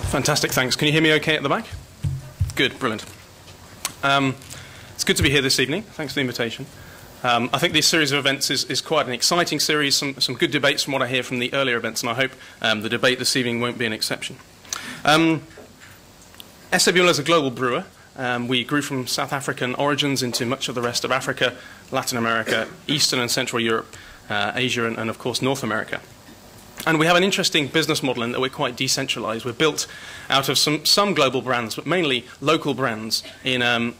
Fantastic, thanks. Can you hear me okay at the back? Good, brilliant. It's good to be here this evening. Thanks for the invitation. I think this series of events is quite an exciting series, some good debates from what I hear from the earlier events, and I hope the debate this evening won't be an exception. SAB Miller is a global brewer. We grew from South African origins into much of the rest of Africa, Latin America, Eastern and Central Europe, Asia, and of course North America. And we have an interesting business model in that we're quite decentralized. We're built out of some global brands, but mainly local brands in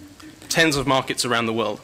tens of markets around the world.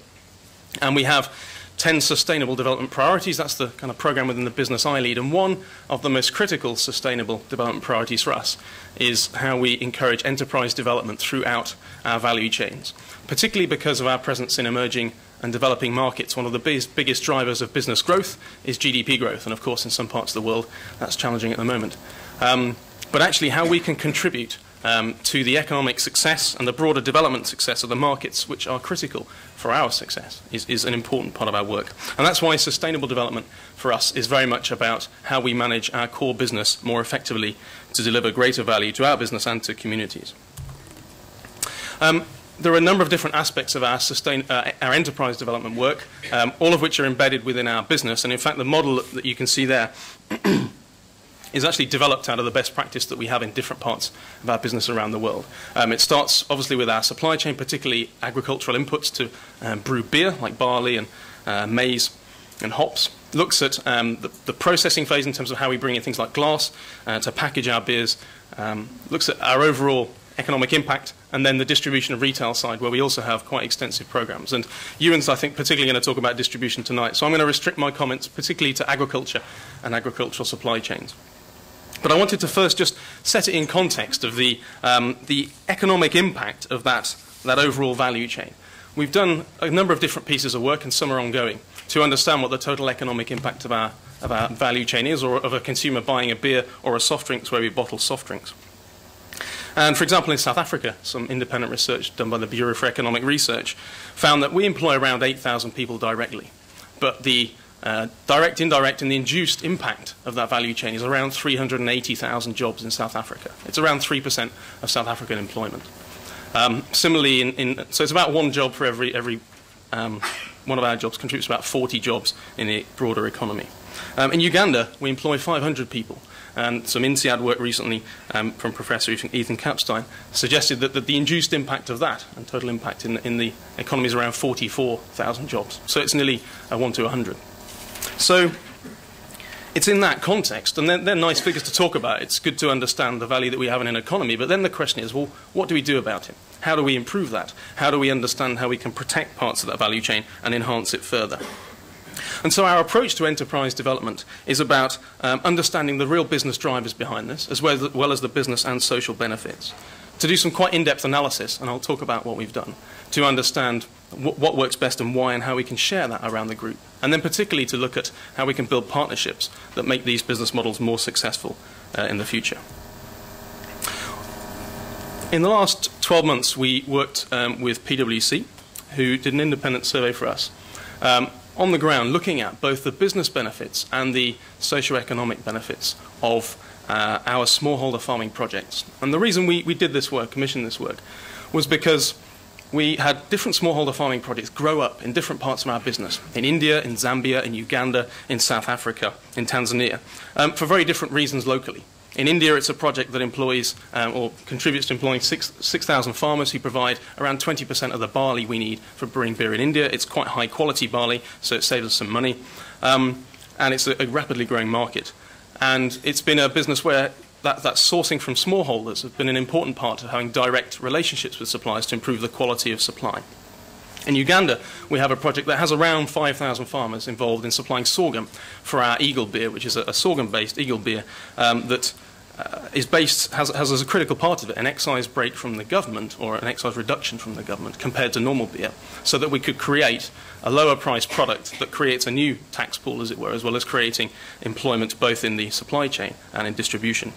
And we have 10 sustainable development priorities. That's the kind of program within the business I lead. And one of the most critical sustainable development priorities for us is how we encourage enterprise development throughout our value chains, particularly because of our presence in emerging and developing markets. One of the biggest drivers of business growth is GDP growth, and of course in some parts of the world that's challenging at the moment. But actually how we can contribute to the economic success and the broader development success of the markets which are critical for our success is an important part of our work. And that's why sustainable development for us is very much about how we manage our core business more effectively to deliver greater value to our business and to communities. There are a number of different aspects of our enterprise development work, all of which are embedded within our business. And in fact, the model that you can see there is actually developed out of the best practice that we have in different parts of our business around the world. It starts obviously with our supply chain, particularly agricultural inputs to brew beer, like barley and maize and hops. Looks at the processing phase in terms of how we bring in things like glass to package our beers. Looks at our overall economic impact, and then the distribution of retail side, where we also have quite extensive programs. And Ewan's, I think, particularly going to talk about distribution tonight. So I'm going to restrict my comments particularly to agriculture and agricultural supply chains. But I wanted to first just set it in context of the economic impact of that overall value chain. We've done a number of different pieces of work, and some are ongoing, to understand what the total economic impact of our value chain is, or of a consumer buying a beer or a soft drinks where we bottle soft drinks. And for example, in South Africa, some independent research done by the Bureau for Economic Research found that we employ around 8,000 people directly. But the direct, indirect, and the induced impact of that value chain is around 380,000 jobs in South Africa. It's around 3% of South African employment. Similarly, so it's about one job for every one of our jobs contributes about 40 jobs in the broader economy. In Uganda, we employ 500 people. And some INSEAD work recently from Professor Ethan Kapstein suggested that the induced impact of that and total impact in the economy is around 44,000 jobs. So it's nearly 1 to 100. So it's in that context, and they're nice figures to talk about. It's good to understand the value that we have in an economy, but then the question is, well, what do we do about it? How do we improve that? How do we understand how we can protect parts of that value chain and enhance it further? And so our approach to enterprise development is about understanding the real business drivers behind this, as well as the business and social benefits. To do some quite in-depth analysis, and I'll talk about what we've done, to understand what works best and why, and how we can share that around the group. And then particularly to look at how we can build partnerships that make these business models more successful in the future. In the last 12 months, we worked with PwC, who did an independent survey for us, on the ground, looking at both the business benefits and the socio-economic benefits of our smallholder farming projects. And the reason we did this work, commissioned this work, was because we had different smallholder farming projects grow up in different parts of our business, in India, in Zambia, in Uganda, in South Africa, in Tanzania, for very different reasons locally. In India, it's a project that employs or contributes to employing 6,000 farmers who provide around 20% of the barley we need for brewing beer in India. It's quite high-quality barley, so it saves us some money. And it's a rapidly growing market. And it's been a business where that sourcing from smallholders has been an important part of having direct relationships with suppliers to improve the quality of supply. In Uganda, we have a project that has around 5,000 farmers involved in supplying sorghum for our Eagle beer, which is a sorghum-based Eagle beer that has as a critical part of it an excise break from the government, or an excise reduction from the government compared to normal beer, so that we could create a lower priced product that creates a new tax pool, as it were, as well as creating employment both in the supply chain and in distribution.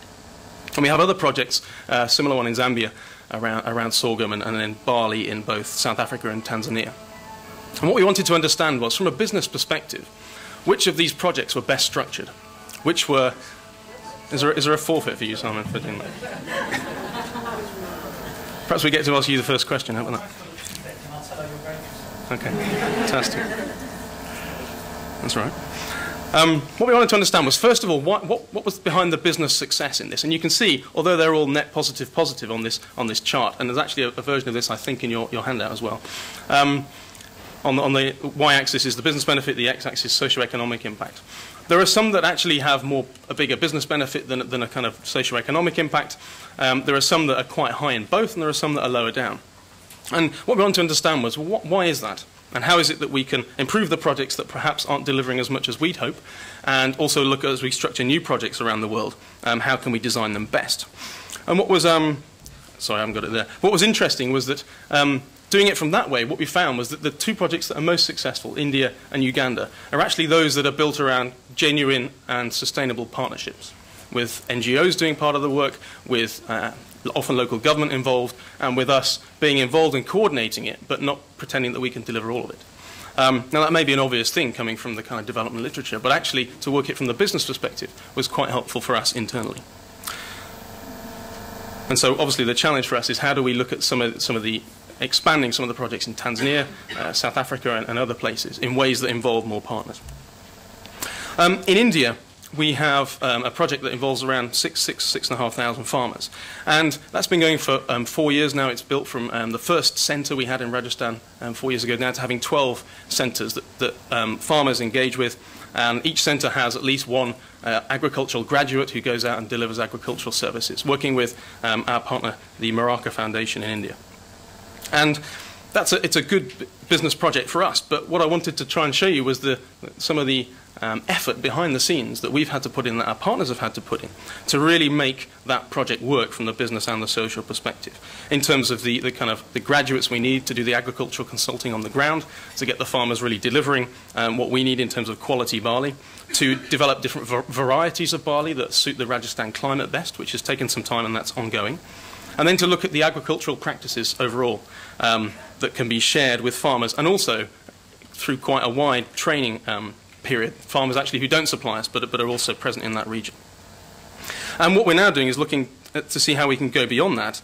And we have other projects, similar one in Zambia, around sorghum and then barley in both South Africa and Tanzania. And what we wanted to understand was, from a business perspective, which of these projects were best structured, which were Is there a forfeit for you, Simon, for doing that? Perhaps we get to ask you the first question, haven't we? Okay, fantastic. That's right. What we wanted to understand was, first of all, what was behind the business success in this? And you can see, although they're all net positive on this chart, and there's actually a version of this, I think, in your handout as well. On the y-axis is the business benefit, the x-axis socio-economic impact. There are some that actually have a bigger business benefit than a kind of socio-economic impact. There are some that are quite high in both, and there are some that are lower down. And what we want to understand was, why is that? And how is it that we can improve the projects that perhaps aren't delivering as much as we'd hope, and also look at, as we structure new projects around the world, how can we design them best? And what was, sorry, I haven't got it there. What was interesting was that doing it from that way, what we found was that the two projects that are most successful, India and Uganda, are actually those that are built around genuine and sustainable partnerships, with NGOs doing part of the work, with often local government involved, and with us being involved in coordinating it, but not pretending that we can deliver all of it. Now, that may be an obvious thing coming from the kind of development literature, but actually to work it from the business perspective was quite helpful for us internally. And so obviously the challenge for us is how do we look at expanding some of the projects in Tanzania, South Africa, and other places in ways that involve more partners. In India, we have a project that involves around 6,500 farmers. And that's been going for 4 years now. It's built from the first centre we had in Rajasthan 4 years ago now to having 12 centres that farmers engage with. And each centre has at least one agricultural graduate who goes out and delivers agricultural services, working with our partner, the Maraka Foundation in India. And it's a good business project for us, but what I wanted to try and show you was some of the effort behind the scenes that we've had to put in, that our partners have had to put in, to really make that project work from the business and the social perspective, in terms of the graduates we need to do the agricultural consulting on the ground, to get the farmers really delivering what we need in terms of quality barley, to develop different varieties of barley that suit the Rajasthan climate best, which has taken some time and that's ongoing. And then to look at the agricultural practices overall that can be shared with farmers, and also through quite a wide training period, farmers actually who don't supply us but are also present in that region. And what we're now doing is looking to see how we can go beyond that,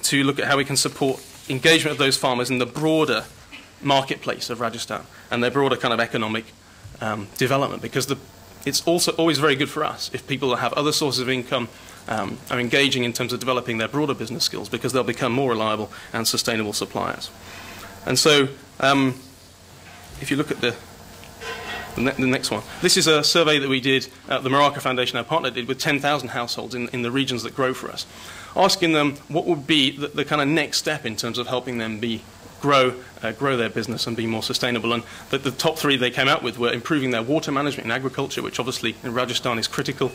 to look at how we can support engagement of those farmers in the broader marketplace of Rajasthan and their broader kind of economic development, because it's also always very good for us if people that have other sources of income are engaging in terms of developing their broader business skills, because they'll become more reliable and sustainable suppliers. And so if you look at the next one, this is a survey that we did, the Maraka Foundation, our partner, did with 10,000 households in the regions that grow for us, asking them what would be the kind of next step in terms of helping them grow their business and be more sustainable. And the top three they came out with were improving their water management in agriculture, which obviously in Rajasthan is critical,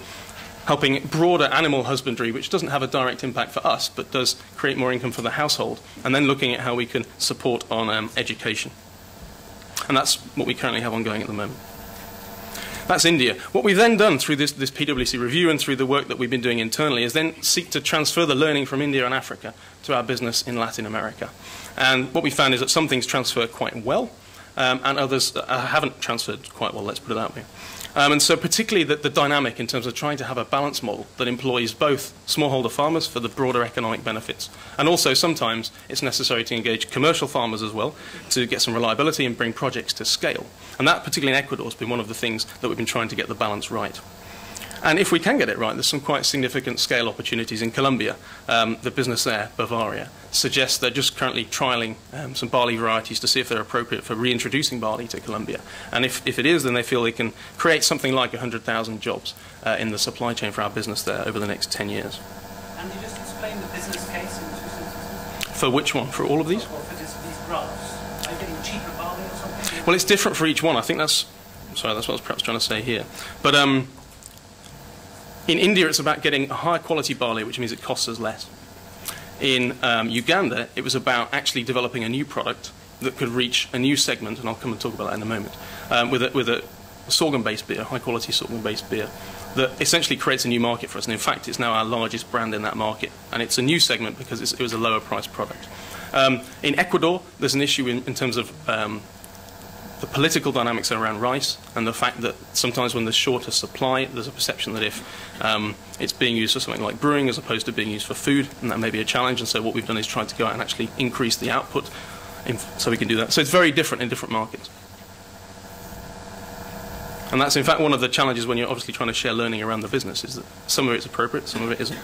helping broader animal husbandry, which doesn't have a direct impact for us, but does create more income for the household, and then looking at how we can support on education. And that's what we currently have ongoing at the moment. That's India. What we've then done through this PwC review and through the work that we've been doing internally is then seek to transfer the learning from India and Africa to our business in Latin America. And what we found is that some things transfer quite well, and others haven't transferred quite well, let's put it that way. And so particularly the dynamic in terms of trying to have a balanced model that employs both smallholder farmers for the broader economic benefits, and also sometimes it's necessary to engage commercial farmers as well to get some reliability and bring projects to scale. And that, particularly in Ecuador, has been one of the things that we've been trying to get the balance right. And if we can get it right, there's some quite significant scale opportunities in Colombia. The business there, Bavaria, suggests they're just currently trialling some barley varieties to see if they're appropriate for reintroducing barley to Colombia. And if it is, then they feel they can create something like 100,000 jobs in the supply chain for our business there over the next 10 years. And you just explain the business case in 2 sentences? For which one? For all of these? Well, for these grants. Are you getting cheaper barley or something? Well, it's different for each one. I think that's what I was perhaps trying to say here. But in India, it's about getting a higher quality barley, which means it costs us less. In Uganda, it was about actually developing a new product that could reach a new segment, and I'll come and talk about that in a moment, with a sorghum-based beer, high-quality sorghum-based beer, that essentially creates a new market for us. And in fact, it's now our largest brand in that market. And it's a new segment because it was a lower-priced product. In Ecuador, there's an issue in terms of the political dynamics around rice and the fact that sometimes when there's shorter supply, there's a perception that if it's being used for something like brewing as opposed to being used for food, and that may be a challenge. And so what we've done is tried to go out and actually increase the output so we can do that. So it's very different in different markets. And that's in fact one of the challenges when you're obviously trying to share learning around the business, is that some of it's appropriate, some of it isn't.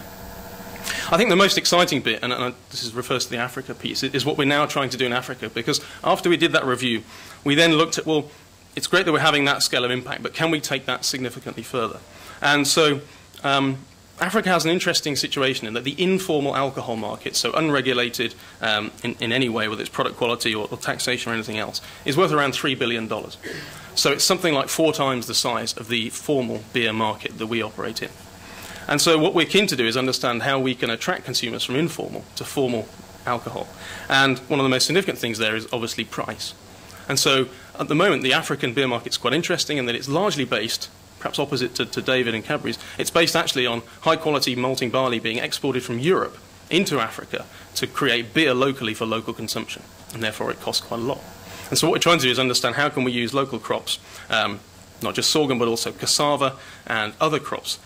I think the most exciting bit, and this refers to the Africa piece, is what we're now trying to do in Africa, because after we did that review, we then looked at, well, it's great that we're having that scale of impact, but can we take that significantly further? And so Africa has an interesting situation in that the informal alcohol market, so unregulated in any way, whether it's product quality or taxation or anything else, is worth around $3 billion. So it's something like 4 times the size of the formal beer market that we operate in. And so what we're keen to do is understand how we can attract consumers from informal to formal alcohol. And one of the most significant things there is obviously price. And so at the moment, the African beer market's quite interesting in that it's largely based, perhaps opposite to David and Cadbury's, it's based actually on high-quality malting barley being exported from Europe into Africa to create beer locally for local consumption. And therefore, it costs quite a lot. And so what we're trying to do is understand how can we use local crops, not just sorghum, but also cassava and other crops,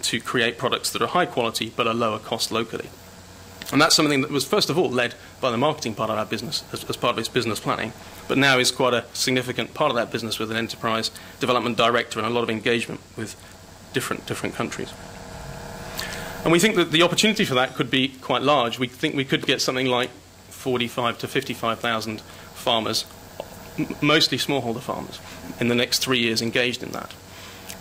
to create products that are high quality but are lower cost locally. And that's something that was first of all led by the marketing part of our business as part of its business planning, but now is quite a significant part of that business with an enterprise development director and a lot of engagement with different countries. And we think that the opportunity for that could be quite large. We think we could get something like 45 to 55,000 farmers, mostly smallholder farmers, in the next 3 years engaged in that.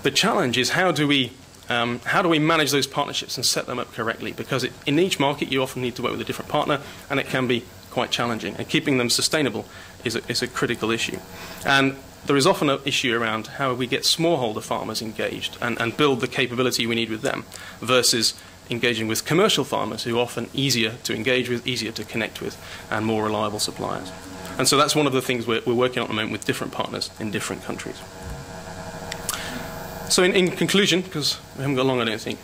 The challenge is how do we manage those partnerships and set them up correctly? Because in each market you often need to work with a different partner, and it can be quite challenging. And keeping them sustainable is a critical issue. And there is often an issue around how we get smallholder farmers engaged and build the capability we need with them versus engaging with commercial farmers who are often easier to engage with, easier to connect with, and more reliable suppliers. And so that's one of the things we're working on at the moment with different partners in different countries. So in conclusion, because we haven't got long, I don't think,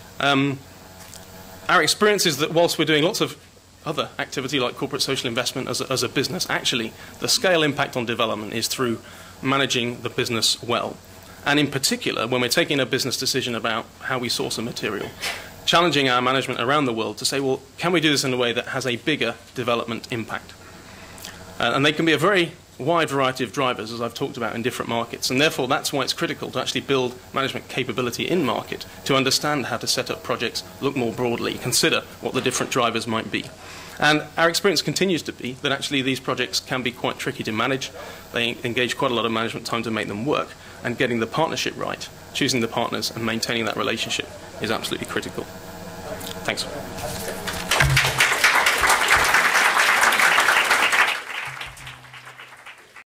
our experience is that whilst we're doing lots of other activity like corporate social investment as a business, actually the scale impact on development is through managing the business well. And in particular, when we're taking a business decision about how we source a material, challenging our management around the world to say, well, can we do this in a way that has a bigger development impact? And they can be a very wide variety of drivers, as I've talked about, in different markets. And therefore, that's why it's critical to actually build management capability in market to understand how to set up projects, look more broadly, consider what the different drivers might be. And our experience continues to be that actually these projects can be quite tricky to manage. They engage quite a lot of management time to make them work, and getting the partnership right, choosing the partners and maintaining that relationship is absolutely critical. Thanks.